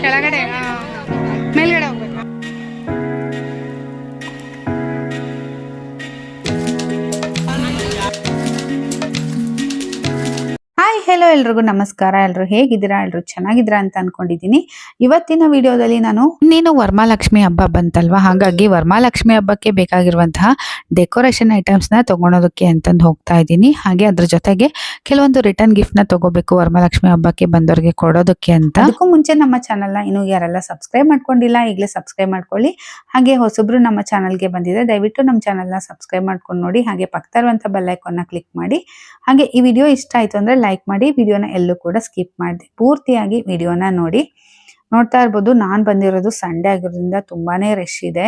ಕೆಳಗಡೆ ಮೇಲ್ಗಡೆ ಹೋಗ್ಬೇಕು. ಹೆಲೋ ಎಲ್ರಿಗೂ ನಮಸ್ಕಾರ. ಎಲ್ಲರೂ ಹೇಗಿದ್ದೀರಾ? ಎಲ್ಲರೂ ಚೆನ್ನಾಗಿದ್ದೀರಾ ಅಂತ ಅನ್ಕೊಂಡಿದ್ದೀನಿ. ಇವತ್ತಿನ ವಿಡಿಯೋದಲ್ಲಿ ನಾನು ಇನ್ನೇನು ವರಮಹಾಲಕ್ಷ್ಮಿ ಹಬ್ಬ ಬಂತಲ್ವಾ, ಹಾಗಾಗಿ ವರಮಹಾಲಕ್ಷ್ಮಿ ಹಬ್ಬಕ್ಕೆ ಬೇಕಾಗಿರುವಂತಹ ಡೆಕೋರೇಷನ್ ಐಟಮ್ಸ್ನ ತಗೊಳೋದಕ್ಕೆ ಅಂತಂದು ಹೋಗ್ತಾ ಇದ್ದೀನಿ. ಹಾಗೆ ಅದ್ರ ಜೊತೆಗೆ ಕೆಲವೊಂದು ರಿಟರ್ನ್ ಗಿಫ್ಟ್ನ ತಗೋಬೇಕು ವರಮಹಾಲಕ್ಷ್ಮಿ ಹಬ್ಬಕ್ಕೆ ಬಂದವರಿಗೆ ಕೊಡೋದಕ್ಕೆ ಅಂತ. ಅದಕ್ಕೂ ಮುಂಚೆ ನಮ್ಮ ಚಾನಲ್ನ ಇನ್ನೂ ಯಾರೆಲ್ಲ ಸಬ್ಸ್ಕ್ರೈಬ್ ಮಾಡ್ಕೊಂಡಿಲ್ಲ ಈಗಲೇ ಸಬ್ಸ್ಕ್ರೈಬ್ ಮಾಡ್ಕೊಳ್ಳಿ. ಹಾಗೆ ಹೊಸಬ್ರು ನಮ್ಮ ಚಾನಲ್ಗೆ ಬಂದಿದೆ, ದಯವಿಟ್ಟು ನಮ್ಮ ಚಾನಲ್ನ ಸಬ್ಸ್ಕ್ರೈಬ್ ಮಾಡ್ಕೊಂಡು ನೋಡಿ. ಹಾಗೆ ಪಕ್ಕದಲ್ಲಿರುವಂಥ ಬೆಲ್ ಐಕಾನ್ನ ಕ್ಲಿಕ್ ಮಾಡಿ. ಹಾಗೆ ಈ ವಿಡಿಯೋ ಇಷ್ಟ ಆಯಿತು ಅಂದರೆ ಲೈಕ್ ಮಾಡಿ. ವಿಡಿಯೋನ ಎಲ್ಲೂ ಕೂಡ ಸ್ಕಿಪ್ ಮಾಡಿದೆ, ಪೂರ್ತಿಯಾಗಿ ವಿಡಿಯೋನ ನೋಡಿ. ನೋಡ್ತಾ ಇರ್ಬೋದು, ನಾನು ಬಂದಿರೋದು ಸಂಡೇ ಆಗಿರೋದ್ರಿಂದ ತುಂಬಾನೇ ರಶ್ ಇದೆ.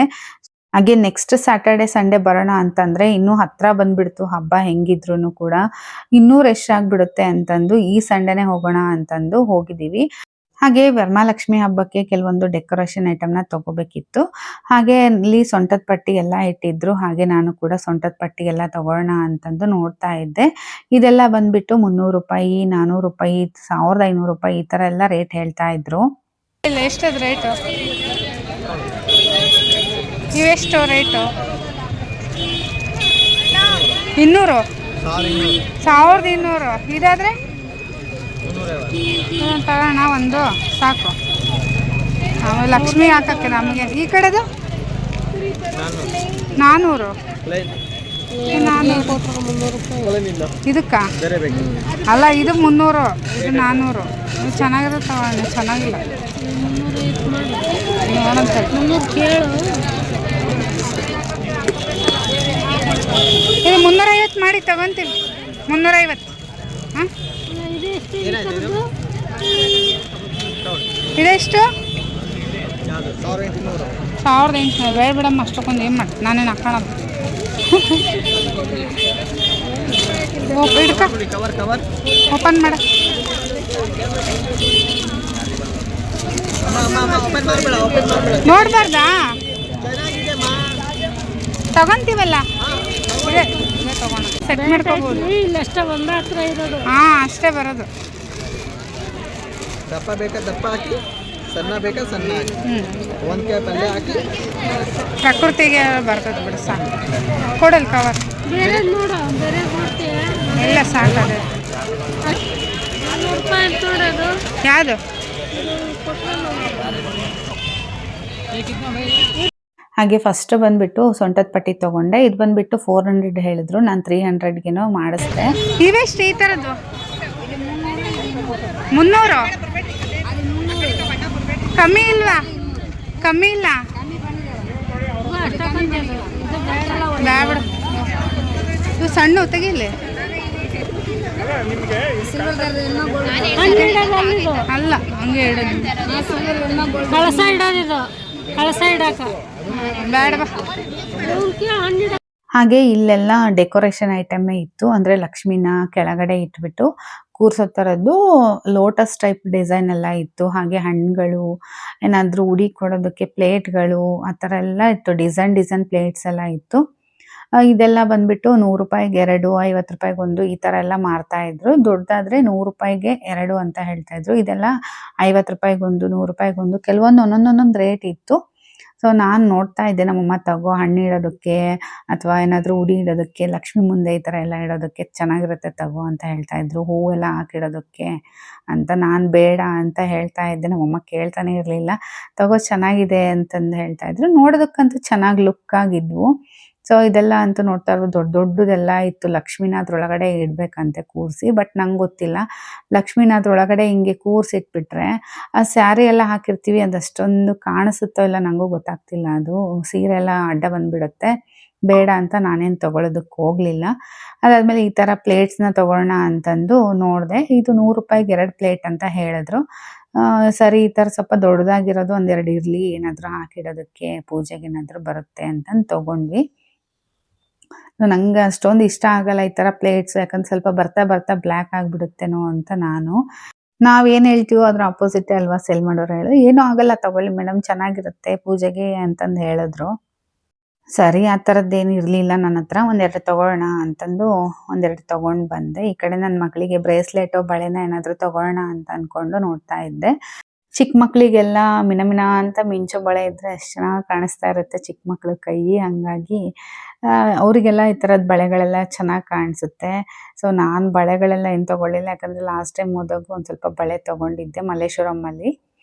ಹಾಗೆ ನೆಕ್ಸ್ಟ್ ಸ್ಯಾಟರ್ಡೆ ಸಂಡೇ ಬರೋಣ ಅಂತಂದ್ರೆ ಇನ್ನೂ ಹತ್ರ ಬಂದ್ಬಿಡ್ತು ಹಬ್ಬ. ಹೆಂಗಿದ್ರು ಕೂಡ ಇನ್ನೂ ರಶ್ ಆಗ್ಬಿಡುತ್ತೆ ಅಂತಂದು ಈ ಸಂಡೇನೆ ಹೋಗೋಣ ಅಂತಂದು ಹೋಗಿದ್ದೀವಿ. ಹಾಗೆ ವರಮಹಾಲಕ್ಷ್ಮಿ ಹಬ್ಬಕ್ಕೆ ಕೆಲವೊಂದು ಡೆಕೋರೇಷನ್ ಐಟಮ್ನ ತಗೋಬೇಕಿತ್ತು. ಹಾಗೆ ಇಲ್ಲಿ ಸೊಂಟದ ಪಟ್ಟಿ ಎಲ್ಲ ಇಟ್ಟಿದ್ರು. ಹಾಗೆ ನಾನು ಕೂಡ ಸೊಂಟದ ಪಟ್ಟಿ ಎಲ್ಲ ತಗೊಳ್ಳೋಣ ಅಂತಂದು ನೋಡ್ತಾ ಇದ್ದೆ. ಇದೆಲ್ಲ ಬಂದ್ಬಿಟ್ಟು 300 ರೂಪಾಯಿ, 400 ರೂಪಾಯಿ, 1500 ರೂಪಾಯಿ ಈ ಥರ ಎಲ್ಲ ರೇಟ್ ಹೇಳ್ತಾ ಇದ್ರು. ಇಲ್ಲ ಎಷ್ಟದು ರೇಟು? ಇವೆಷ್ಟು ರೇಟು? 200, 1200. ಇದಾದ್ರೆ ತಗೋಣ ಒಂದು ಸಾಕು. ಲಕ್ಷ್ಮಿ ಹಾಕಕ್ಕೆ ನಮಗೆ. ಈ ಕಡೆದು 400. ಇದಕ್ಕ ಅಲ್ಲ, ಇದು 300, ಇದು 400. ಇದು ಚೆನ್ನಾಗಿದೆ ತಗೋಣ, ಚೆನ್ನಾಗಿಲ್ಲ ನೋಡಂತ. ಇದು 350 ಮಾಡಿ ತಗೊಂತೀವಿ. 350. ಹಾಂ, ಇದೆಷ್ಟು? 1800. ಬೇಡ ಬಿಡಮ್ಮ, ಅಷ್ಟಕ್ಕೊಂದು ಏನು ಮಾಡಿ ನಾನೇನು ಹಾಕೋಣದು. ಓಪನ್ ಮಾಡ. ನೋಡ್ಬಾರ್ದಾ? ತಗೊಂತೀವಲ್ಲ, ಇದೆ ತಗೋಣ. ಸೆಟ್ ಮಾಡ್ಕೋಬೋದು. ಹಾಂ, ಅಷ್ಟೇ ಬರೋದು. ದಪ್ಪ ಬೇಕಾ ದಪ್ಪ ಹಾಕಿ, ಸಣ್ಣ ಬೇಕಾ ಸಣ್ಣ ಹಾಕಿ, ಒಂದ್ಕೆ ಪಲ್ಯ ಹಾಕಿ. ಪ್ರಕೃತಿಗೆ ಬರ್ತದೆ ಬಿಡು, ಸಾಕು. ಕೊಡಲ್ ಕವರ್ ಎಲ್ಲ ಸಾಕದೆ. ಯಾವುದು? ಹಾಗೆ ಫಸ್ಟ್ ಬಂದ್ಬಿಟ್ಟು ಸೊಂಟದ ಪಟ್ಟಿ ತಗೊಂಡೆ. ಇದು ಬಂದ್ಬಿಟ್ಟು 400 ಹೇಳಿದ್ರು, ನಾನು 300ಗೆನೋ ಮಾಡಿಸ್ದೆ. ಇವೆಷ್ಟು ಈ ಥರದ್ದು? 300. ಕಮ್ಮಿ ಇಲ್ವಾ? ಕಮ್ಮಿ ಇಲ್ಲ. ಬೇಡ, ಇದು ಸಣ್ಣ ತೆಗಿಲಿ. ಅಲ್ಲ, ಹಂಗೆ ಇಡೋದು. ಕಳಸ ಇಡೋದಿದು, ಕಳಸ ಇಡಾಕ ಬೇಡ. ಹಾಗೆ ಇಲ್ಲೆಲ್ಲ ಡೆಕೋರೇಷನ್ ಐಟಮೇ ಇತ್ತು. ಅಂದರೆ ಲಕ್ಷ್ಮಿನ ಕೆಳಗಡೆ ಇಟ್ಬಿಟ್ಟು ಕೂರ್ಸೋ ಥರದ್ದು ಲೋಟಸ್ ಟೈಪ್ ಡಿಸೈನ್ ಎಲ್ಲ ಇತ್ತು. ಹಾಗೆ ಹಣ್ಣುಗಳು, ಏನಾದರೂ ಉಡಿ ಕೊಡೋದಕ್ಕೆ ಪ್ಲೇಟ್ಗಳು, ಆ ಥರ ಎಲ್ಲ ಇತ್ತು. ಡಿಸೈನ್ ಪ್ಲೇಟ್ಸ್ ಎಲ್ಲ ಇತ್ತು. ಇದೆಲ್ಲ ಬಂದ್ಬಿಟ್ಟು 100 ರೂಪಾಯಿಗೆ 2, 50 ರೂಪಾಯಿಗೆ 1 ಈ ಥರ ಎಲ್ಲ ಮಾರ್ತಾ ಇದ್ರು. ದೊಡ್ಡದಾದರೆ 100 ರೂಪಾಯಿಗೆ 2 ಅಂತ ಹೇಳ್ತಾ ಇದ್ರು. ಇದೆಲ್ಲ 50 ರೂಪಾಯಿಗೆ 1, 100 ರೂಪಾಯಿಗೆ 1, ಕೆಲವೊಂದು ಒಂದೊಂದು ರೇಟ್ ಇತ್ತು. ಸೊ ನಾನು ನೋಡ್ತಾ ಇದ್ದೆ, ನಮ್ಮಮ್ಮ ತಗೋ ಹಣ್ಣು ಇಡೋದಕ್ಕೆ ಅಥವಾ ಏನಾದರೂ ಉಡಿ ಇಡೋದಕ್ಕೆ, ಲಕ್ಷ್ಮಿ ಮುಂದೆ ಈ ಥರ ಎಲ್ಲ ಇಡೋದಕ್ಕೆ ಚೆನ್ನಾಗಿರುತ್ತೆ ತಗೋ ಅಂತ ಹೇಳ್ತಾ ಇದ್ರು. ಹೂವೆಲ್ಲ ಹಾಕಿಡೋದಕ್ಕೆ ಅಂತ. ನಾನು ಬೇಡ ಅಂತ ಹೇಳ್ತಾ ಇದ್ದೆ, ನಮ್ಮಮ್ಮ ಕೇಳ್ತಾನೆ ಇರಲಿಲ್ಲ. ತಗೋ ಚೆನ್ನಾಗಿದೆ ಅಂತಂದು ಹೇಳ್ತಾ ಇದ್ರು. ನೋಡೋದಕ್ಕಂತೂ ಚೆನ್ನಾಗಿ ಲುಕ್ ಆಗಿದ್ವು. ಸೊ ಇದೆಲ್ಲ ಅಂತೂ ನೋಡ್ತಾ ಇರ್ಬೋದು, ದೊಡ್ಡದೆಲ್ಲ ಇತ್ತು. ಲಕ್ಷ್ಮಿನ ಅದ್ರೊಳಗಡೆ ಇಡಬೇಕಂತೆ ಕೂರಿಸಿ. ಬಟ್ ನಂಗೆ ಗೊತ್ತಿಲ್ಲ, ಲಕ್ಷ್ಮಿನ ಅದ್ರೊಳಗಡೆ ಹಿಂಗೆ ಕೂರಿಸಿಟ್ಬಿಟ್ರೆ ಆ ಸ್ಯಾರಿ ಎಲ್ಲ ಹಾಕಿರ್ತೀವಿ, ಅದಷ್ಟೊಂದು ಕಾಣಿಸುತ್ತೋ ಇಲ್ಲ ನನಗೂ ಗೊತ್ತಾಗ್ತಿಲ್ಲ. ಅದು ಸೀರೆ ಎಲ್ಲ ಅಡ್ಡ ಬಂದುಬಿಡುತ್ತೆ. ಬೇಡ ಅಂತ ನಾನೇನು ತೊಗೊಳೋದಕ್ಕೆ ಹೋಗಲಿಲ್ಲ. ಅದಾದಮೇಲೆ ಈ ಥರ ಪ್ಲೇಟ್ಸ್ನ ತೊಗೊಳ್ಳೋಣ ಅಂತಂದು ನೋಡಿದೆ. ಇದು 100 ರೂಪಾಯಿಗೆ 2 ಪ್ಲೇಟ್ ಅಂತ ಹೇಳಿದ್ರು. ಸರಿ, ಈ ಥರ ಸ್ವಲ್ಪ ದೊಡ್ಡದಾಗಿರೋದು 1-2 ಇರಲಿ, ಏನಾದರೂ ಹಾಕಿಡೋದಕ್ಕೆ, ಪೂಜೆಗೆ ಏನಾದರೂ ಬರುತ್ತೆ ಅಂತಂದು ತೊಗೊಂಡ್ವಿ. ನಂಗೆ ಅಷ್ಟೊಂದು ಇಷ್ಟ ಆಗಲ್ಲ ಈ ಥರ ಪ್ಲೇಟ್ಸ್, ಯಾಕಂದ್ರೆ ಸ್ವಲ್ಪ ಬರ್ತಾ ಬರ್ತಾ ಬ್ಲ್ಯಾಕ್ ಆಗಿಬಿಡುತ್ತೇನೋ ಅಂತ. ನಾವೇನು ಹೇಳ್ತೀವೋ ಅದ್ರ ಆಪೋಸಿಟೇ ಅಲ್ವಾ ಸೆಲ್ ಮಾಡೋರು. ಹೇಳಿದ್ರು ಏನೂ ಆಗಲ್ಲ ತಗೊಳ್ಳಿ ಮೇಡಮ್, ಚೆನ್ನಾಗಿರುತ್ತೆ ಪೂಜೆಗೆ ಅಂತಂದು ಹೇಳಿದ್ರು. ಸರಿ ಆ ಥರದ್ದೇನು ಇರಲಿಲ್ಲ ನನ್ನ ಹತ್ರ. ಒಂದೆರಡು ತಗೊಳ್ಳೋಣ ಅಂತಂದು ಒಂದೆರಡು ತಗೊಂಡು ಬಂದೆ. ಈ ಕಡೆ ನನ್ನ ಮಗಳಿಗೆ ಬ್ರೇಸ್ಲೆಟೋ ಬಳೆನೋ ಏನಾದರೂ ತಗೊಳ್ಳೋಣ ಅಂತ ಅಂದ್ಕೊಂಡು ನೋಡ್ತಾ ಇದ್ದೆ. ಚಿಕ್ಕ ಮಕ್ಕಳಿಗೆಲ್ಲ ಮಿಣ ಮಿಣ ಅಂತ ಮಿಂಚೋ ಬಳೆ ಇದ್ದರೆ ಎಷ್ಟು ಚೆನ್ನಾಗಿ ಕಾಣಿಸ್ತಾ ಇರುತ್ತೆ ಚಿಕ್ಕ ಮಕ್ಳ ಕೈ. ಹಂಗಾಗಿ ಅವರಿಗೆಲ್ಲ ಈ ಥರದ ಬಳೆಗಳೆಲ್ಲ ಚೆನ್ನಾಗಿ ಕಾಣಿಸುತ್ತೆ. ಸೊ ನಾನು ಬಳೆಗಳೆಲ್ಲ ಏನು ತಗೊಳ್ಳಿಲ್ಲ. ಯಾಕಂದರೆ ಲಾಸ್ಟ್ ಟೈಮ್ ಹೋದಾಗ ಒಂದು ಸ್ವಲ್ಪ ಬಳೆ ತಗೊಂಡಿದ್ದೆ ಮಲ್ಲೇಶ್ವರಮಲ್ಲಿ.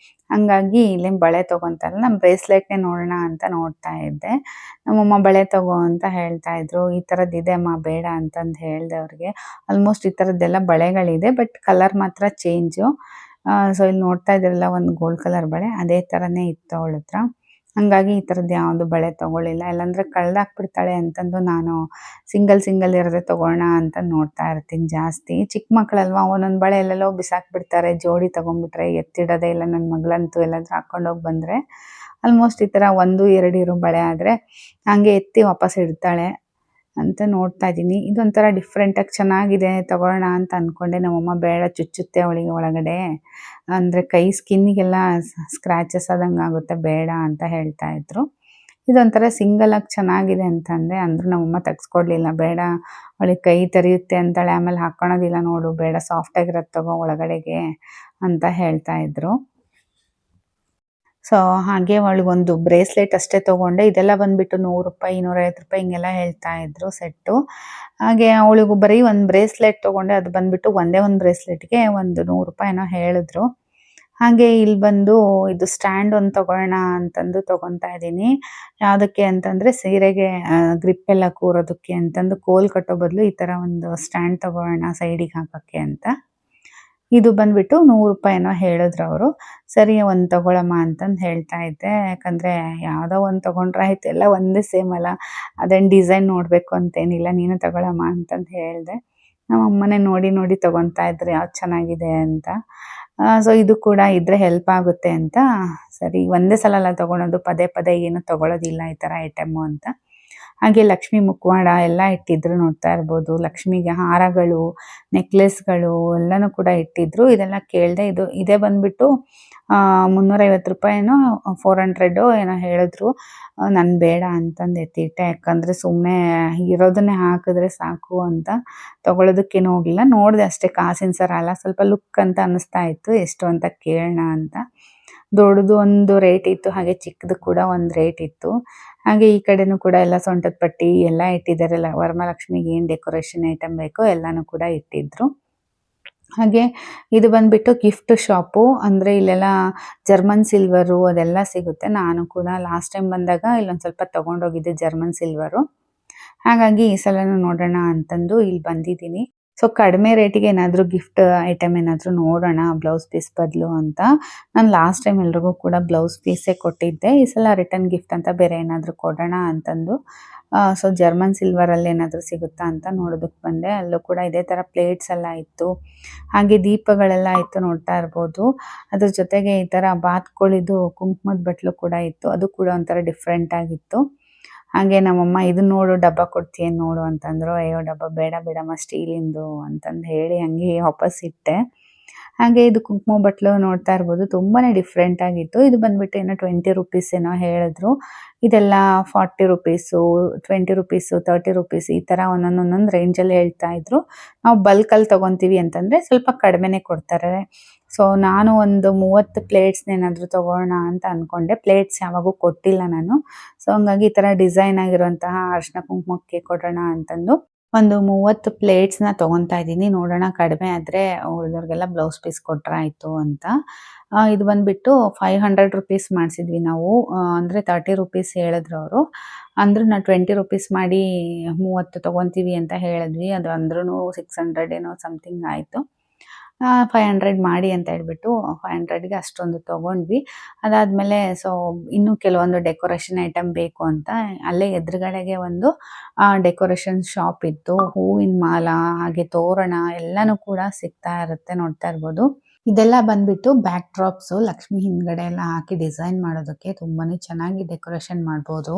ಹಂಗಾಗಿ ಇಲ್ಲೇನು ಬಳೆ ತಗೊತಾ ಇಲ್ಲ. ನಾನು ಬ್ರೇಸ್ಲೆಟ್‌ನೇ ನೋಡೋಣ ಅಂತ ನೋಡ್ತಾ ಇದ್ದೆ. ನಮ್ಮಮ್ಮ ಬಳೆ ತಗೋ ಅಂತ ಹೇಳ್ತಾ ಇದ್ರು. ಈ ಥರದ್ದಿದೆ ಅಮ್ಮ ಬೇಡ ಅಂತಂದು ಹೇಳಿದೆ ಅವ್ರಿಗೆ. ಆಲ್ಮೋಸ್ಟ್ ಈ ಥರದ್ದೆಲ್ಲ ಬಳೆಗಳಿದೆ. ಬಟ್ ಕಲರ್ ಮಾತ್ರ ಚೇಂಜು. ಸೊ ಇಲ್ಲಿ ನೋಡ್ತಾ ಇದ್ದೀರಲ್ಲ ಒಂದು ಗೋಲ್ಡ್ ಕಲರ್ ಬಳೆ ಅದೇ ಥರನೇ ಇತ್ತು ಅವಳ ಹತ್ರ. ಹಂಗಾಗಿ ಈ ಥರದ್ದು ಯಾವುದು ಬಳೆ ತಗೊಳ್ಳಿಲ್ಲ. ಇಲ್ಲಾಂದರೆ ಕಳ್ದಾಕ್ಬಿಡ್ತಾಳೆ ಅಂತಂದು ನಾನು ಸಿಂಗಲ್ ಇರೋದೇ ತಗೊಳ್ಳೋಣ ಅಂತ ನೋಡ್ತಾ ಇರ್ತೀನಿ ಜಾಸ್ತಿ. ಚಿಕ್ಕ ಮಕ್ಕಳಲ್ವಾ ಒಂದೊಂದು ಬಳೆ ಎಲ್ಲೆಲ್ಲೋ ಬಿಸಾಕ್ಬಿಡ್ತಾರೆ. ಜೋಡಿ ತಗೊಂಡ್ಬಿಟ್ರೆ ಎತ್ತಿಡೋದೇ ಇಲ್ಲ. ನನ್ನ ಮಗಳಂತೂ ಎಲ್ಲಾದರೂ ಹಾಕ್ಕೊಂಡೋಗಿ ಬಂದರೆ ಆಲ್ಮೋಸ್ಟ್ ಈ ಥರ 1, 2 ಇರೋ ಬಳೆ ಆದರೆ ಹಂಗೆ ಎತ್ತಿ ವಾಪಸ್ ಇಡ್ತಾಳೆ ಅಂತ ನೋಡ್ತಾ ಇದ್ದೀನಿ. ಇದೊಂಥರ ಡಿಫ್ರೆಂಟಾಗಿ ಚೆನ್ನಾಗಿದೆ ತಗೊಳ್ಳೋಣ ಅಂತ ಅಂದ್ಕೊಂಡೆ. ನಮ್ಮಮ್ಮ ಬೇಡ ಚುಚ್ಚುತ್ತೆ ಅವಳಿಗೆ ಒಳಗಡೆ, ಅಂದರೆ ಕೈ ಸ್ಕಿನ್ನಿಗೆಲ್ಲ ಸ್ಕ್ರ್ಯಾಚಸ್ ಆದಂಗೆ ಆಗುತ್ತೆ ಬೇಡ ಅಂತ ಹೇಳ್ತಾ ಇದ್ರು. ಇದೊಂಥರ ಸಿಂಗಲಾಗಿ ಚೆನ್ನಾಗಿದೆ ಅಂತಂದೆ. ಅಂದರೂ ನಮ್ಮಮ್ಮ ತೆಗ್ಸ್ಕೊಡ್ಲಿಲ್ಲ. ಬೇಡ ಅವಳಿಗೆ ಕೈ ತರಿಯುತ್ತೆ ಅಂತಾಳೆ, ಆಮೇಲೆ ಹಾಕ್ಕೊಳೋದಿಲ್ಲ ನೋಡು, ಬೇಡ ಸಾಫ್ಟಾಗಿರೋದು ತಗೋ ಒಳಗಡೆಗೆ ಅಂತ ಹೇಳ್ತಾ ಇದ್ರು. ಸೊ ಹಾಗೆ ಅವಳಿಗೊಂದು ಬ್ರೇಸ್ಲೆಟ್ ಅಷ್ಟೇ ತೊಗೊಂಡೆ. ಇದೆಲ್ಲ ಬಂದುಬಿಟ್ಟು ₹100, ₹150 ಹಿಂಗೆಲ್ಲ ಹೇಳ್ತಾ ಇದ್ರು ಸೆಟ್ಟು. ಹಾಗೆ ಅವಳಿಗೂ ಬರೀ ಒಂದು ಬ್ರೇಸ್ಲೆಟ್ ತೊಗೊಂಡೆ. ಅದು ಬಂದುಬಿಟ್ಟು ಒಂದೇ ಒಂದು ಬ್ರೇಸ್ಲೆಟ್‌ಗೆ ಒಂದು ₹100 ಏನೋ ಹೇಳಿದ್ರು. ಹಾಗೆ ಇಲ್ಲಿ ಬಂದು ಇದು ಸ್ಟ್ಯಾಂಡ್ ಒಂದು ತೊಗೊಳ್ಳೋಣ ಅಂತಂದು ತೊಗೊತಾ ಇದ್ದೀನಿ. ಯಾವುದಕ್ಕೆ ಅಂತಂದರೆ ಸೀರೆಗೆ ಗ್ರಿಪ್ ಎಲ್ಲ ಕೂರೋದಕ್ಕೆ ಅಂತಂದು ಕೋಲ್ ಕಟ್ಟೋ ಬದಲು ಈ ಥರ ಒಂದು ಸ್ಟ್ಯಾಂಡ್ ತೊಗೊಳ್ಳೋಣ ಸೈಡಿಗೆ ಹಾಕೋಕ್ಕೆ ಅಂತ. ಇದು ಬಂದುಬಿಟ್ಟು ₹100 ಏನೋ ಹೇಳಿದ್ರು ಅವರು. ಸರಿ ಒಂದು ತಗೊಳಮ್ಮ ಅಂತಂದು ಹೇಳ್ತಾ ಇದ್ದೆ. ಯಾಕಂದರೆ ಯಾವುದೋ ಒಂದು ತೊಗೊಂಡ್ರೆ ಆಯ್ತು, ಎಲ್ಲ ಒಂದೇ ಸೇಮ್ ಅಲ್ಲ. ಅದೇನು ಡಿಸೈನ್ ನೋಡಬೇಕು ಅಂತೇನಿಲ್ಲ, ನೀನು ತಗೊಳಮ್ಮ ಅಂತಂದು ಹೇಳಿದೆ. ನಮ್ಮ ಅಮ್ಮನೇ ನೋಡಿ ತೊಗೊತಾ ಇದ್ರು ಯಾವ್ದು ಚೆನ್ನಾಗಿದೆ ಅಂತ. ಸೊ ಇದು ಕೂಡ ಇದ್ದರೆ ಹೆಲ್ಪ್ ಆಗುತ್ತೆ ಅಂತ ಸರಿ ಒಂದೇ ಸಲ ಅಲ್ಲ ತೊಗೊಳೋದು, ಪದೇ ಏನು ತೊಗೊಳೋದಿಲ್ಲ ಈ ಥರ ಐಟಮ್ಮು ಅಂತ. ಹಾಗೆ ಲಕ್ಷ್ಮಿ ಮುಖವಾಡ ಎಲ್ಲ ಇಟ್ಟಿದ್ರು ನೋಡ್ತಾ ಇರ್ಬೋದು. ಲಕ್ಷ್ಮಿಗೆ ಹಾರಗಳು, ನೆಕ್ಲೆಸ್ಗಳು ಎಲ್ಲನೂ ಕೂಡ ಇಟ್ಟಿದ್ರು. ಇದೆಲ್ಲ ಕೇಳಿದೆ. ಇದೇ ಬಂದುಬಿಟ್ಟು ₹350 ಏನೋ 400 ಏನೋ ಹೇಳಿದ್ರು. ನಾನು ಬೇಡ ಅಂತಂದು ಎತ್ತಿಟ್ಟೆ. ಯಾಕಂದರೆ ಸುಮ್ಮನೆ ಇರೋದನ್ನೇ ಹಾಕಿದ್ರೆ ಸಾಕು ಅಂತ ತೊಗೊಳೋದಕ್ಕೇನು ಹೋಗಲಿಲ್ಲ. ನೋಡಿದೆ ಅಷ್ಟೇ, ಕಾಸಿನ ಸರ ಅಲ್ಲ, ಸ್ವಲ್ಪ ಲುಕ್ ಅಂತ ಅನ್ನಿಸ್ತಾ ಇತ್ತು. ಎಷ್ಟು ಅಂತ ಕೇಳೋಣ ಅಂತ. ದೊಡ್ಡದು ಒಂದು ರೇಟ್ ಇತ್ತು, ಹಾಗೆ ಚಿಕ್ಕದು ಕೂಡ ಒಂದು ರೇಟ್ ಇತ್ತು. ಹಾಗೆ ಈ ಕಡೆನೂ ಕೂಡ ಎಲ್ಲ ಸೊಂಟದ ಪಟ್ಟಿ ಎಲ್ಲ ಇಟ್ಟಿದ್ದಾರೆ. ವರಮಹಾಲಕ್ಷ್ಮಿಗೆ ಏನು ಡೆಕೋರೇಷನ್ ಐಟಮ್ ಬೇಕೋ ಎಲ್ಲನೂ ಕೂಡ ಇಟ್ಟಿದ್ರು. ಹಾಗೆ ಇದು ಬಂದುಬಿಟ್ಟು ಗಿಫ್ಟ್ ಶಾಪು. ಅಂದರೆ ಇಲ್ಲೆಲ್ಲ ಜರ್ಮನ್ ಸಿಲ್ವರು ಅದೆಲ್ಲ ಸಿಗುತ್ತೆ. ನಾನು ಕೂಡ ಲಾಸ್ಟ್ ಟೈಮ್ ಬಂದಾಗ ಇಲ್ಲೊಂದು ಸ್ವಲ್ಪ ತೊಗೊಂಡೋಗಿದ್ದೆ ಜರ್ಮನ್ ಸಿಲ್ವರು. ಹಾಗಾಗಿ ಈ ಸಲನೂ ನೋಡೋಣ ಅಂತಂದು ಇಲ್ಲಿ ಬಂದಿದ್ದೀನಿ. ಸೊ ಕಡಿಮೆ ರೇಟಿಗೆ ಏನಾದರೂ ಗಿಫ್ಟ್ ಐಟಮ್ ಏನಾದರೂ ನೋಡೋಣ ಬ್ಲೌಸ್ ಪೀಸ್ ಬದಲು ಅಂತ. ನಾನು ಲಾಸ್ಟ್ ಟೈಮ್ ಎಲ್ರಿಗೂ ಕೂಡ ಬ್ಲೌಸ್ ಪೀಸೇ ಕೊಟ್ಟಿದ್ದೆ. ಈ ಸಲ ರಿಟರ್ನ್ ಗಿಫ್ಟ್ ಅಂತ ಬೇರೆ ಏನಾದರೂ ಕೊಡೋಣ ಅಂತಂದು ಸೊ ಜರ್ಮನ್ ಸಿಲ್ವರಲ್ಲಿ ಏನಾದರೂ ಸಿಗುತ್ತಾ ಅಂತ ನೋಡೋದಕ್ಕೆ ಬಂದೆ. ಅಲ್ಲೂ ಕೂಡ ಇದೇ ಥರ ಪ್ಲೇಟ್ಸ್ ಎಲ್ಲ ಇತ್ತು. ಹಾಗೆ ದೀಪಗಳೆಲ್ಲ ಇತ್ತು ನೋಡ್ತಾ ಇರ್ಬೋದು. ಅದ್ರ ಜೊತೆಗೆ ಈ ಥರ ಬಾತ್ಕೊಳ್ಳಿದು ಕುಂಕುಮದ ಬಟ್ಲು ಕೂಡ ಇತ್ತು. ಅದು ಕೂಡ ಒಂಥರ ಡಿಫ್ರೆಂಟ್ ಆಗಿತ್ತು. ಹಾಗೆ ನಮ್ಮಮ್ಮ ಇದನ್ನ ನೋಡು, ಡಬ್ಬ ಕೊಡ್ತೀಯೇನು ನೋಡು ಅಂತಂದರು. ಅಯ್ಯೋ ಡಬ್ಬ ಬೇಡ ಬಿಡಮ್ಮ ಸ್ಟೀಲಿಂದು ಅಂತಂದು ಹೇಳಿ ಹಂಗೆ ವಾಪಸ್ ಇಟ್ಟೆ. ಹಾಗೆ ಇದು ಕುಂಕುಮ ಬಟ್ಲು ನೋಡ್ತಾ ಇರ್ಬೋದು, ತುಂಬಾ ಡಿಫ್ರೆಂಟ್ ಆಗಿತ್ತು. ಇದು ಬಂದುಬಿಟ್ಟು ಏನೋ ₹20 ಏನೋ ಹೇಳಿದ್ರು. ಇದೆಲ್ಲ ₹40, ₹20, ₹30 ಈ ಥರ ಒಂದೊಂದು ರೇಂಜಲ್ಲಿ ಹೇಳ್ತಾ ಇದ್ರು. ನಾವು ಬಲ್ಕಲ್ಲಿ ತೊಗೊತೀವಿ ಅಂತಂದರೆ ಸ್ವಲ್ಪ ಕಡಿಮೆನೇ ಕೊಡ್ತಾರೆ. ಸೊ ನಾನು ಒಂದು 30 ಪ್ಲೇಟ್ಸ್ನೇನಾದರೂ ತೊಗೊಳ್ಳೋಣ ಅಂತ ಅಂದ್ಕೊಂಡೆ. ಪ್ಲೇಟ್ಸ್ ಯಾವಾಗೂ ಕೊಟ್ಟಿಲ್ಲ ನಾನು. ಸೊ ಹಂಗಾಗಿ ಈ ಥರ ಡಿಸೈನ್ ಆಗಿರುವಂತಹ ಅರಿಶಿನ ಕುಂಕುಮಕ್ಕೆ ಕೊಡೋಣ ಅಂತಂದು ಒಂದು 30 ಪ್ಲೇಟ್ಸ್ನ ತೊಗೊತಾ ಇದ್ದೀನಿ. ನೋಡೋಣ ಕಡಿಮೆ ಆದರೆ ಉಳಿದವ್ರಿಗೆಲ್ಲ ಬ್ಲೌಸ್ ಪೀಸ್ ಕೊಟ್ಟರೆ ಆಯಿತು ಅಂತ. ಇದು ಬಂದುಬಿಟ್ಟು ₹500 ಮಾಡಿಸಿದ್ವಿ ನಾವು. ಅಂದರೆ ₹30 ಹೇಳಿದ್ರು ಅವರು. ಅಂದರೂ ನಾವು ₹20 ಮಾಡಿ 30 ತೊಗೊತೀವಿ ಅಂತ ಹೇಳಿದ್ವಿ. ಅದು ಅಂದ್ರೂ 600 ಏನೋ ಸಮಥಿಂಗ್ ಆಯಿತು. 500 ಮಾಡಿ ಅಂತ ಹೇಳ್ಬಿಟ್ಟು 500ಗೆ ಅಷ್ಟೊಂದು ತೊಗೊಂಡ್ವಿ. ಅದಾದಮೇಲೆ ಸೊ ಇನ್ನೂ ಕೆಲವೊಂದು ಡೆಕೋರೇಷನ್ ಐಟಮ್ ಬೇಕು ಅಂತ ಅಲ್ಲೇ ಎದುರುಗಡೆಗೆ ಒಂದು ಡೆಕೋರೇಷನ್ ಶಾಪ್ ಇತ್ತು. ಹೂವಿನ ಮಾಲ ಹಾಗೆ ತೋರಣ ಎಲ್ಲನೂ ಕೂಡ ಸಿಗ್ತಾ ಇರುತ್ತೆ ನೋಡ್ತಾ ಇರ್ಬೋದು. ಇದೆಲ್ಲ ಬಂದುಬಿಟ್ಟು ಬ್ಯಾಕ್ ಡ್ರಾಪ್ಸು. ಲಕ್ಷ್ಮಿ ಹಿಂದ್ಗಡೆ ಎಲ್ಲ ಹಾಕಿ ಡಿಸೈನ್ ಮಾಡೋದಕ್ಕೆ ತುಂಬಾ ಚೆನ್ನಾಗಿ ಡೆಕೋರೇಷನ್ ಮಾಡ್ಬೋದು.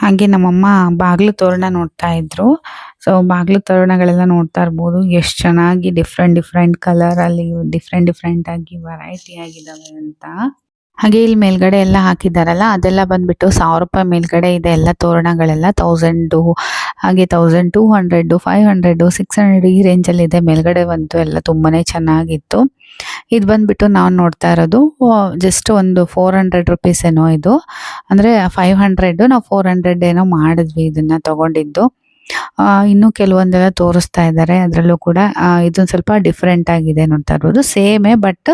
ಹಾಗೆ ನಮ್ಮಮ್ಮ ಬಾಗ್ಲು ತೋರಣ ನೋಡ್ತಾ ಇದ್ರು. ಸೊ ಬಾಗ್ಲು ತೋರಣಗಳೆಲ್ಲ ನೋಡ್ತಾ ಇರ್ಬೋದು ಎಷ್ಟು ಚೆನ್ನಾಗಿ ಡಿಫ್ರೆಂಟ್ ಡಿಫ್ರೆಂಟ್ ಕಲರ್ ಅಲ್ಲಿ ಡಿಫ್ರೆಂಟ್ ಆಗಿ ವೆರೈಟಿ ಆಗಿದಾವೆ ಅಂತ. ಹಾಗೆ ಇಲ್ಲಿ ಮೇಲ್ಗಡೆ ಎಲ್ಲ ಹಾಕಿದಾರಲ್ಲ ಅದೆಲ್ಲ ಬಂದ್ಬಿಟ್ಟು 1000 ರೂಪಾಯಿ ಮೇಲ್ಗಡೆ ಇದೆ ಎಲ್ಲ ತೋರಣಗಳೆಲ್ಲ. 1000 ಹಾಗೆ 1200 500 600 ಈ ರೇಂಜಲ್ಲಿ ಇದೆ. ಮೇಲ್ಗಡೆ ಬಂತು ಎಲ್ಲ ತುಂಬಾನೇ ಚೆನ್ನಾಗಿತ್ತು. ಇದು ಬಂದ್ಬಿಟ್ಟು ನಾವು ನೋಡ್ತಾ ಇರೋದು ಜಸ್ಟ್ ಒಂದು 400 ರುಪೀಸ್ ಏನೋ ಇದು, ಅಂದ್ರೆ 500 ನಾವು 400 ಏನೋ ಮಾಡಿದ್ವಿ ಇದನ್ನ ತಗೊಂಡಿದ್ದು. ಇನ್ನು ಕೆಲವೊಂದೆಲ್ಲ ತೋರಿಸ್ತಾ ಇದ್ದಾರೆ ಅದರಲ್ಲೂ ಕೂಡ. ಇದೊಂದು ಸ್ವಲ್ಪ ಡಿಫ್ರೆಂಟ್ ಆಗಿದೆ ನೋಡ್ತಾ ಇರ್ಬೋದು. ಸೇಮೇ ಬಟ್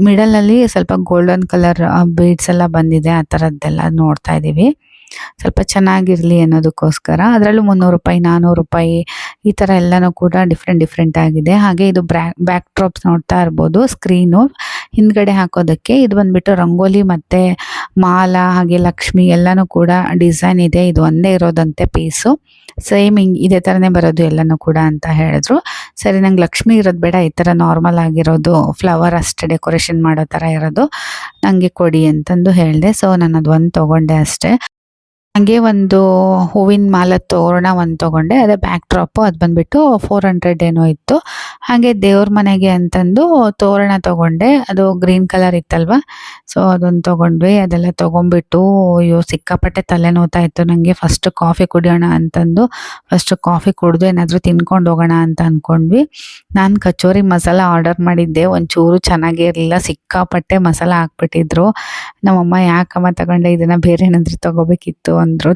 ಮಿಡಲ್ ಅಲ್ಲಿ ಸ್ವಲ್ಪ ಗೋಲ್ಡನ್ ಕಲರ್ ಬೀಡ್ಸ್ ಎಲ್ಲ ಬಂದಿದೆ. ಆ ಥರದ್ದೆಲ್ಲ ನೋಡ್ತಾ ಇದ್ದೀವಿ. ಸ್ವಲ್ಪ ಚೆನ್ನಾಗಿರ್ಲಿ ಅನ್ನೋದಕ್ಕೋಸ್ಕರ. ಅದರಲ್ಲೂ 300 ರೂಪಾಯಿ 400 ರೂಪಾಯಿ ಈ ಥರ ಎಲ್ಲನೂ ಕೂಡ ಡಿಫ್ರೆಂಟ್ ಆಗಿದೆ. ಹಾಗೆ ಇದು ಬ್ಯಾಕ್ ಡ್ರಾಪ್ಸ್ ನೋಡ್ತಾ ಇರ್ಬೋದು, ಸ್ಕ್ರೀನು ಹಿಂದ್ಗಡೆ ಹಾಕೋದಕ್ಕೆ. ಇದು ಬಂದ್ಬಿಟ್ಟು ರಂಗೋಲಿ ಮತ್ತೆ ಮಾಲ ಹಾಗೆ ಲಕ್ಷ್ಮಿ ಎಲ್ಲನೂ ಕೂಡ ಡಿಸೈನ್ ಇದೆ. ಇದು ಒಂದೇ ಇರೋದಂತೆ ಪೀಸು. ಸೇಮ್ ಇದೇ ಥರನೇ ಬರೋದು ಎಲ್ಲನೂ ಕೂಡ ಅಂತ ಹೇಳಿದ್ರು. ಸರಿ, ನಂಗೆ ಲಕ್ಷ್ಮಿ ಇರೋದು ಬೇಡ, ಈ ಥರ ನಾರ್ಮಲ್ ಆಗಿರೋದು ಫ್ಲವರ್ ಅಷ್ಟೇ ಡೆಕೋರೇಷನ್ ಮಾಡೋ ಥರ ಇರೋದು ನನಗೆ ಕೊಡಿ ಅಂತಂದು ಹೇಳಿದೆ. ಸೊ ನಾನು ಅದು ಒಂದು ತೊಗೊಂಡೆ ಅಷ್ಟೇ. ಹಾಗೆ ಒಂದು ಹೂವಿನ ಮಾಲ ತೋರಣ ಒಂದು ತೊಗೊಂಡೆ. ಅದೇ ಬ್ಯಾಕ್ ಡ್ರಾಪು ಅದು ಬಂದ್ಬಿಟ್ಟು 400 ಏನೋ ಇತ್ತು. ಹಾಗೆ ದೇವ್ರ ಮನೆಗೆ ಅಂತಂದು ತೋರಣ ತೊಗೊಂಡೆ. ಅದು ಗ್ರೀನ್ ಕಲರ್ ಇತ್ತಲ್ವ, ಸೊ ಅದೊಂದು ತೊಗೊಂಡ್ವಿ. ಅದೆಲ್ಲ ತೊಗೊಂಡ್ಬಿಟ್ಟು ಅಯ್ಯೋ ಸಿಕ್ಕಾಪಟ್ಟೆ ತಲೆ ನೋವ್ತಾ ಇತ್ತು ನನಗೆ. ಫಸ್ಟ್ ಕಾಫಿ ಕುಡಿಯೋಣ ಅಂತಂದು ಫಸ್ಟ್ ಕಾಫಿ ಕುಡಿದು ಏನಾದರೂ ತಿನ್ಕೊಂಡು ಹೋಗೋಣ ಅಂತ ಅಂದ್ಕೊಂಡ್ವಿ. ನಾನು ಕಚೋರಿ ಮಸಾಲ ಆರ್ಡರ್ ಮಾಡಿದ್ದೆ. ಒಂಚೂರು ಚೆನ್ನಾಗೇ ಇರಲಿಲ್ಲ, ಸಿಕ್ಕಾಪಟ್ಟೆ ಮಸಾಲ ಹಾಕ್ಬಿಟ್ಟಿದ್ರು. ನಮ್ಮಮ್ಮ ಯಾಕಮ್ಮ ತಗೊಂಡೆ, ಇದನ್ನು ಬೇರೆ ಏನಾದರೂ ತೊಗೋಬೇಕಿತ್ತು ಅಂದರು.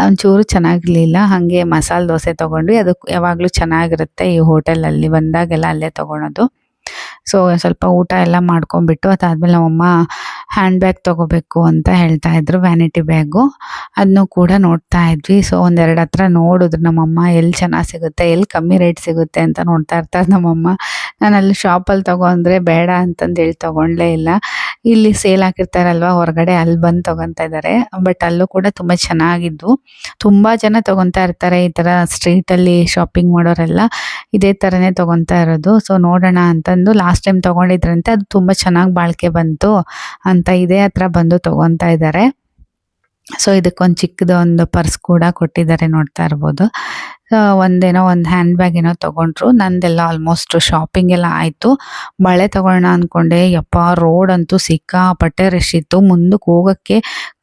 ಒಂಚೂರು ಚೆನ್ನಾಗಿರ್ಲಿಲ್ಲ. ಹಾಗೆ ಮಸಾಲೆ ದೋಸೆ ತೊಗೊಂಡ್ವಿ. ಅದು ಯಾವಾಗಲೂ ಚೆನ್ನಾಗಿರುತ್ತೆ ಈ ಹೋಟೆಲಲ್ಲಿ ಬಂದಾಗೆಲ್ಲ ಅಲ್ಲೇ ತೊಗೊಳೋದು. ಸೊ ಸ್ವಲ್ಪ ಊಟ ಎಲ್ಲ ಮಾಡ್ಕೊಂಡ್ಬಿಟ್ಟು ಅದಾದ್ಮೇಲೆ ನಮ್ಮಮ್ಮ ಹ್ಯಾಂಡ್ ಬ್ಯಾಗ್ ತೊಗೋಬೇಕು ಅಂತ ಹೇಳ್ತಾ ಇದ್ರು, ವ್ಯಾನಿಟಿ ಬ್ಯಾಗು. ಅದನ್ನು ಕೂಡ ನೋಡ್ತಾ ಇದ್ವಿ. ಸೊ ಒಂದೆರಡು ಹತ್ರ ನೋಡಿದ್ರು ನಮ್ಮಮ್ಮ, ಎಲ್ಲಿ ಚೆನ್ನಾಗಿ ಸಿಗುತ್ತೆ, ಎಲ್ಲಿ ಕಮ್ಮಿ ರೇಟ್ ಸಿಗುತ್ತೆ ಅಂತ ನೋಡ್ತಾ ಇರ್ತಾರೆ ನಮ್ಮಮ್ಮ. ನಾನು ಅಲ್ಲಿ ಶಾಪಲ್ಲಿ ತೊಗೊಂಡ್ರೆ ಬೇಡ ಅಂತಂದು ಹೇಳಿ ತೊಗೊಳ್ಲೇ ಇಲ್ಲ. ಇಲ್ಲಿ ಸೇಲ್ ಹಾಕಿರ್ತಾರಲ್ವ ಹೊರಗಡೆ, ಅಲ್ಲಿ ಬಂದು ತೊಗೊತಾ ಇದ್ದಾರೆ. ಬಟ್ ಅಲ್ಲೂ ಕೂಡ ತುಂಬ ಚೆನ್ನಾಗಿದ್ವು. ತುಂಬ ಜನ ತೊಗೊತಾ ಇರ್ತಾರೆ ಈ ಥರ ಸ್ಟ್ರೀಟಲ್ಲಿ ಶಾಪಿಂಗ್ ಮಾಡೋರೆಲ್ಲ ಇದೇ ಥರನೇ ತೊಗೊತಾ ಇರೋದು. ಸೊ ನೋಡೋಣ ಅಂತಂದು ಲಾಸ್ಟ್ ಟೈಮ್ ತೊಗೊಂಡಿದ್ರಂತೆ, ಅದು ತುಂಬ ಚೆನ್ನಾಗಿ ಬಾಳಿಕೆ ಬಂತು ಅಂತ ಇದೇ ಹತ್ರ ಬಂದು ತೊಗೊತಾ ಇದ್ದಾರೆ. ಸೊ ಇದಕ್ಕೊಂದು ಚಿಕ್ಕದು ಒಂದು ಪರ್ಸ್ ಕೂಡ ಕೊಟ್ಟಿದ್ದಾರೆ ನೋಡ್ತಾ ಇರ್ಬೋದು. ಒಂದೇನೋ ಒಂದು ಹ್ಯಾಂಡ್ ಬ್ಯಾಗ್ ಏನೋ ತೊಗೊಂಡ್ರು. ನಂದೆಲ್ಲ ಆಲ್ಮೋಸ್ಟ್ ಶಾಪಿಂಗ್ ಎಲ್ಲ ಆಯಿತು. ಬಳೆ ತೊಗೊಳ್ಳೋಣ ಅಂದ್ಕೊಂಡೆ. ಯಪ್ಪ, ರೋಡ್ ಅಂತೂ ಸಿಕ್ಕಾಪಟ್ಟೆ ರಶ್ ಇತ್ತು. ಮುಂದಕ್ಕೆ ಹೋಗೋಕ್ಕೆ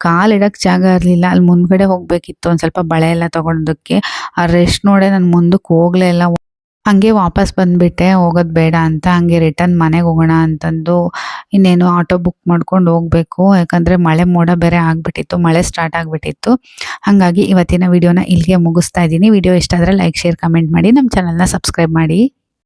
ಕಾಲಿಡೋಕ್ಕೆ ಜಾಗ ಇರಲಿಲ್ಲ. ಅಲ್ಲಿ ಮುಂದ್ಗಡೆ ಹೋಗಬೇಕಿತ್ತು ಒಂದು ಸ್ವಲ್ಪ ಬಳೆ ಎಲ್ಲ ತೊಗೊಳೋದಕ್ಕೆ. ಆ ರಶ್ ನೋಡೇ ನಾನು ಮುಂದಕ್ಕೆ ಹೋಗಲೇ ಇಲ್ಲ. ಹಂಗೆ ವಾಪಸ್ ಬಂದುಬಿಟ್ಟೆ, ಹೋಗೋದು ಬೇಡ ಅಂತ. ಹಂಗೆ ರಿಟರ್ನ್ ಮನೆಗೆ ಹೋಗೋಣ ಅಂತಂದು ಇನ್ನೇನು ಆಟೋ ಬುಕ್ ಮಾಡ್ಕೊಂಡು ಹೋಗಬೇಕು. ಯಾಕಂದರೆ ಮಳೆ ಮೋಡ ಬೇರೆ ಆಗಿಬಿಟ್ಟಿತ್ತು, ಮಳೆ ಸ್ಟಾರ್ಟ್ ಆಗಿಬಿಟ್ಟಿತ್ತು. ಹಾಗಾಗಿ ಇವತ್ತಿನ ವಿಡಿಯೋನ ಇಲ್ಲಿಗೆ ಮುಗಿಸ್ತಾ ಇದ್ದೀನಿ. ವಿಡಿಯೋ ಇಷ್ಟ ಆದರೆ ಲೈಕ್, ಶೇರ್, ಕಮೆಂಟ್ ಮಾಡಿ. ನಮ್ಮ ಚಾನಲ್ನ ಸಬ್ಸ್ಕ್ರೈಬ್ ಮಾಡಿ.